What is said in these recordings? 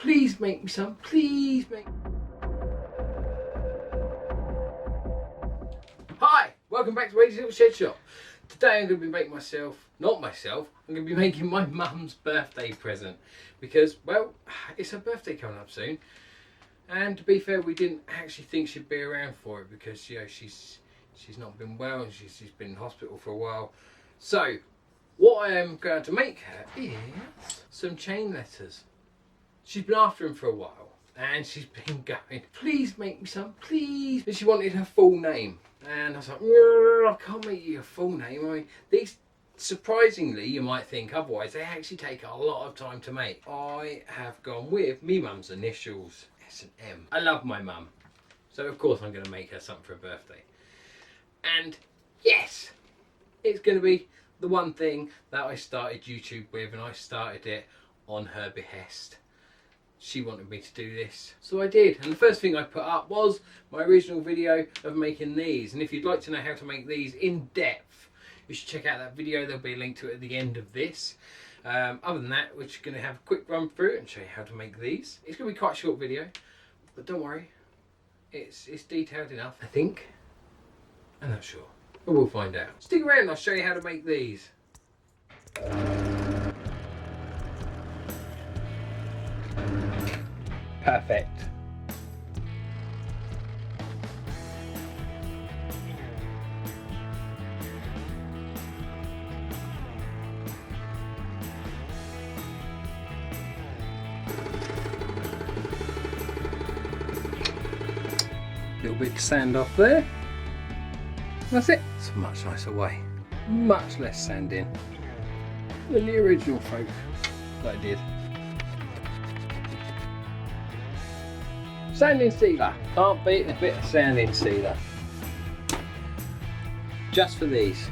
Please make me some. Please make. Hi, welcome back to Eddie's Little Shed Shop. Today I'm going to be making I'm going to be making my mum's birthday present because, well, it's her birthday coming up soon. And to be fair, we didn't actually think she'd be around for it because, you know, she's not been well and she's been in hospital for a while. So, what I am going to make her is some chain letters. She's been after him for a while and she's been going, please make me some, please. And she wanted her full name. And I was like, no, I can't make you a full name. I mean, these, surprisingly, you might think otherwise, they actually take a lot of time to make. I have gone with me mum's initials, S and M. I love my mum. So of course I'm going to make her something for her birthday. And yes, it's going to be the one thing that I started YouTube with, and I started it on her behest. She wanted me to do this, so I did. And the first thing I put up was my original video of making these. And if you'd like to know how to make these in depth, you should check out that video. There'll be a link to it at the end of this. Other than that, we're just going to have a quick run through it and show you how to make these. It's going to be quite a short video, but don't worry, it's detailed enough, I think. I'm not sure, but we'll find out. Stick around, I'll show you how to make these. Perfect. Little bit of sand off there. That's it. It's a much nicer way. Much less sanding than the original folk that I did. Sanding sealer. Can't beat a bit of sanding sealer. Just for these.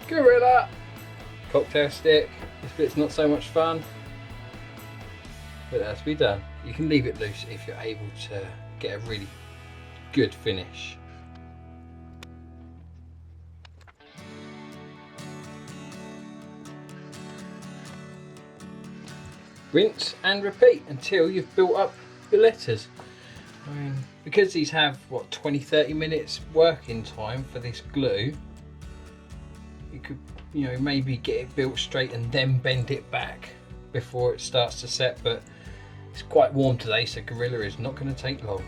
Gorilla! Cocktail stick. This bit's not so much fun, but it has to be done. You can leave it loose if you're able to get a really good finish. Rinse and repeat until you've built up your letters. I mean, because these have, what, 20-30 minutes working time for this glue, you could, you know, maybe get it built straight and then bend it back before it starts to set, but it's quite warm today, so Gorilla is not going to take long.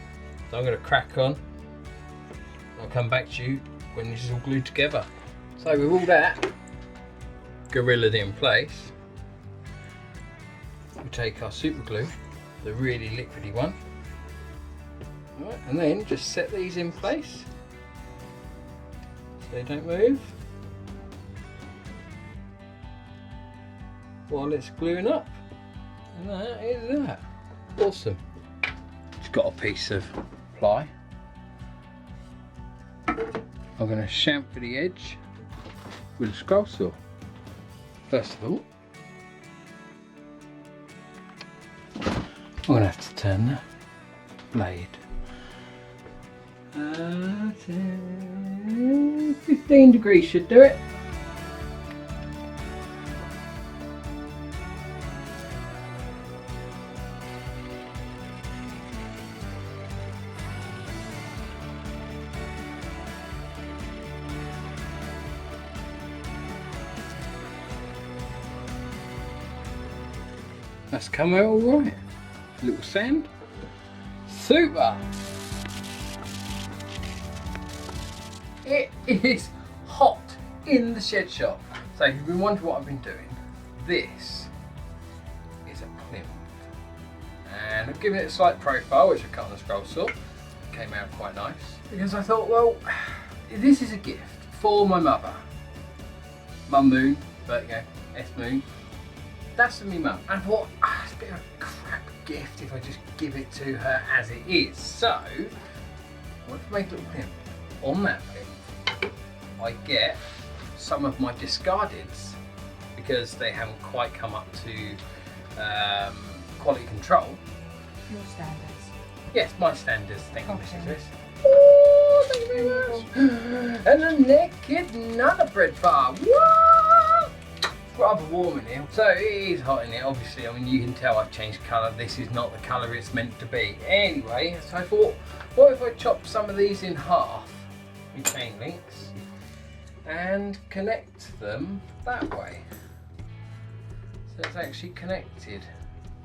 So I'm going to crack on. I'll come back to you when this is all glued together. So with all that Gorilla'd in place, we take our super glue, the really liquidy one, right, and then just set these in place so they don't move while it's gluing up. And that is that. Awesome. Just got a piece of ply. I'm going to chamfer the edge with a scroll saw. First of all, going to have to turn the blade. 15 degrees should do it. That's come out all right. A little sand. Super. It is hot in the shed shop. So if you've been wondering what I've been doing, this is a plinth. And I've given it a slight profile, which I cut on a scroll saw. Came out quite nice. Because I thought, well, this is a gift for my mother. Mum Moon, but you know, S Moon. That's for me mum. And I thought, it's a bit of a crap gift if I just give it to her as it is. So, I want to make a little plinth. On that plinth, I get some of my discardeds because they haven't quite come up to quality control. Your standards. Yes, my standards. Thank you, Mrs. Lewis. Oh, thank you very much. And a naked nana bread bar. What? It's rather warm in here. So it is hot in here, obviously. I mean, you can tell I've changed colour. This is not the colour it's meant to be. Anyway, so I thought, what if I chop some of these in half with chain links and connect them that way? So it's actually connected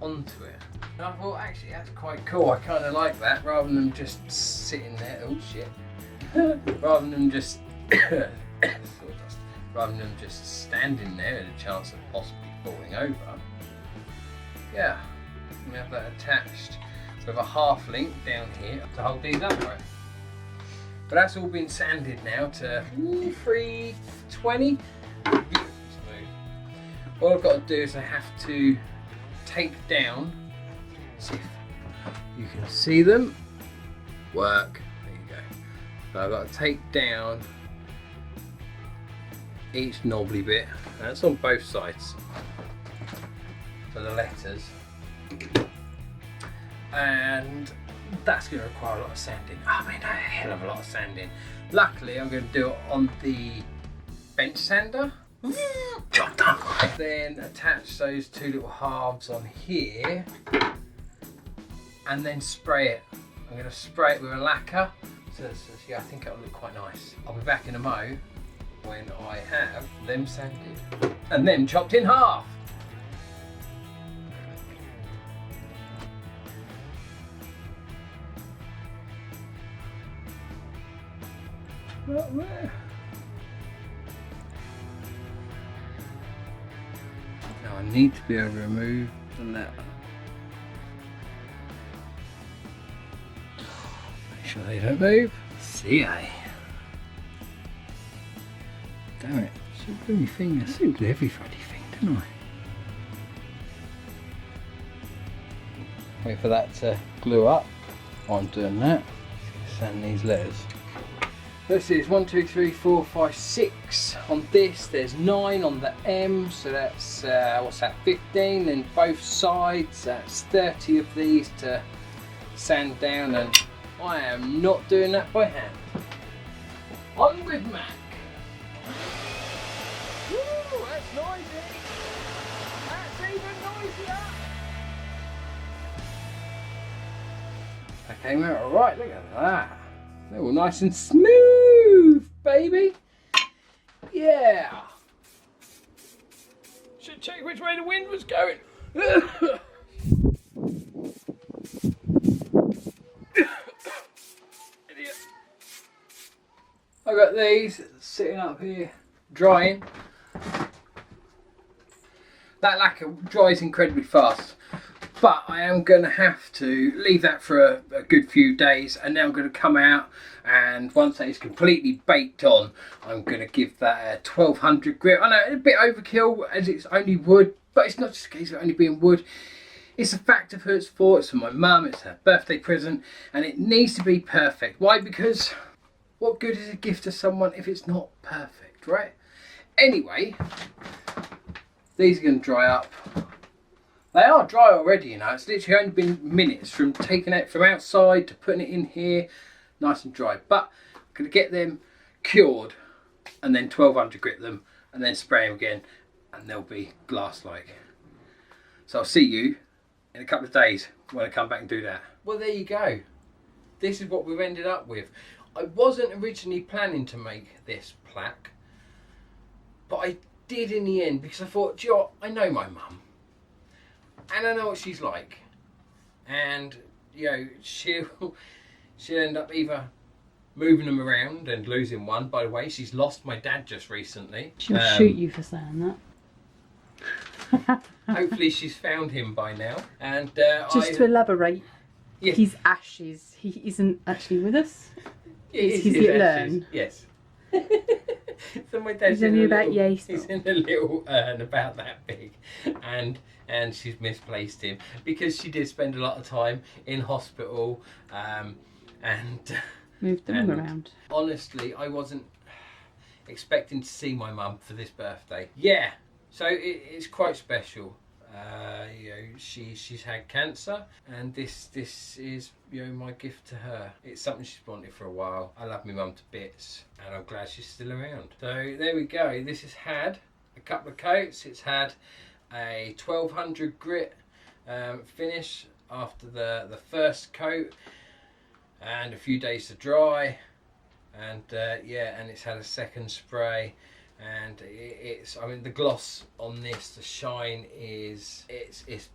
onto it. And I thought, actually, that's quite cool. I kind of like that, rather than just sitting there. Oh shit! Rather than just rather than just standing there with a chance of possibly falling over. Yeah, we have that attached. So we have a half link down here to hold these upright. But that's all been sanded now to 320. All I've got to do is I have to take down, see if you can see them, work, there you go. So I've got to take down each knobbly bit, and that's on both sides for the letters, and that's going to require a lot of sanding. I mean, a hell of a lot of sanding. Luckily I'm going to do it on the bench sander. Job done. Then attach those two little halves on here and then spray it. I'm going to spray it with a lacquer. So yeah, I think it'll look quite nice. I'll be back in a mo when I have them sanded and then chopped in half. Right there. Now I need to be able to remove the letter. Make sure they don't move. CA. Damn it, I should do my finger. I should do every bloody thing, didn't I? Wait for that to glue up. While I'm doing that, sand these letters. This is 1, 2, 3, 4, 5, 6 on this. There's 9 on the M, so that's what's that? 15. Then both sides, that's 30 of these to sand down, and I am not doing that by hand. On with Mac. Woo, that's noisy. That's even noisier. That came out alright. Look at that. They're all nice and smooth, baby. Yeah. Should check which way the wind was going. Idiot. I got these sitting up here drying. That lacquer dries incredibly fast. But I am going to have to leave that for a good few days, and then I'm going to come out, and once that is completely baked on, I'm going to give that a 1200 grit. I know, a bit overkill as it's only wood, but it's not just a case of it only being wood. It's a fact of who it's for. It's for my mum, it's her birthday present, and it needs to be perfect. Why? Because what good is a gift to someone if it's not perfect, right? Anyway, these are going to dry up. They are dry already, you know. It's literally only been minutes from taking it from outside to putting it in here, nice and dry. But I'm going to get them cured and then 1200 grit them and then spray them again and they'll be glass-like. So I'll see you in a couple of days when I come back and do that. Well, there you go. This is what we've ended up with. I wasn't originally planning to make this plaque, but I did in the end because I thought, do you know what? I know my mum and I know what she's like, and you know she'll end up either moving them around and losing one. By the way, she's lost my dad just recently. She'll shoot you for saying that. Hopefully she's found him by now. And just to elaborate, yes. he's ashes. He isn't actually with us. It's his little urn. Yes. So my dad's he's only about he's in a little urn about that big, and she's misplaced him because she did spend a lot of time in hospital, and moved them around. Honestly, I wasn't expecting to see my mum for this birthday. Yeah, so it's quite special. You know, she's had cancer, and this is, you know, my gift to her. It's something she's wanted for a while. I love my mum to bits, and I'm glad she's still around. So there we go. This has had a couple of coats. It's had a 1200 grit finish after the first coat, and a few days to dry, and yeah, and it's had a second spray. And it's, I mean, the gloss on this, the shine it's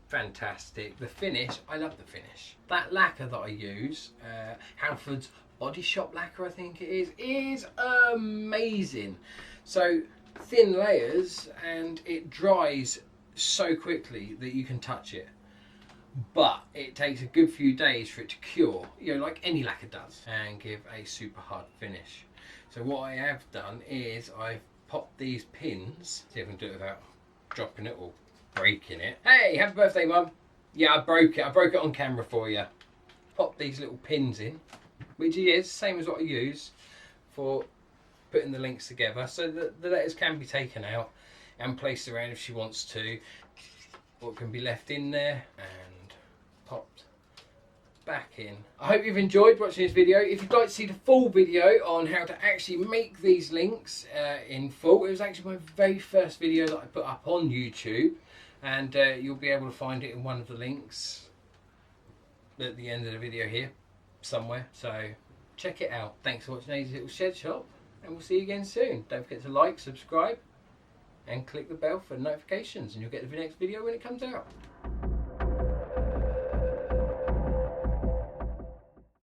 fantastic. The finish, I love the finish. That lacquer that I use, Halford's Body Shop lacquer, I think it is amazing. So thin layers, and it dries so quickly that you can touch it. But it takes a good few days for it to cure, you know, like any lacquer does, and give a super hard finish. So what I have done is I've popped these pins, see if I can do it without dropping it or breaking it. Hey, happy birthday, Mum. Yeah, I broke it on camera for you. Pop these little pins in, which is same as what I use for putting the links together, so that the letters can be taken out and placed around if she wants to, or it can be left in there and popped back in. I hope you've enjoyed watching this video. If you'd like to see the full video on how to actually make these links in full, it was actually my very first video that I put up on YouTube, and you'll be able to find it in one of the links at the end of the video here somewhere, so check it out. Thanks for watching Aisy's Little Shed Shop, and we'll see you again soon. Don't forget to like, subscribe and click the bell for notifications, and you'll get the next video when it comes out.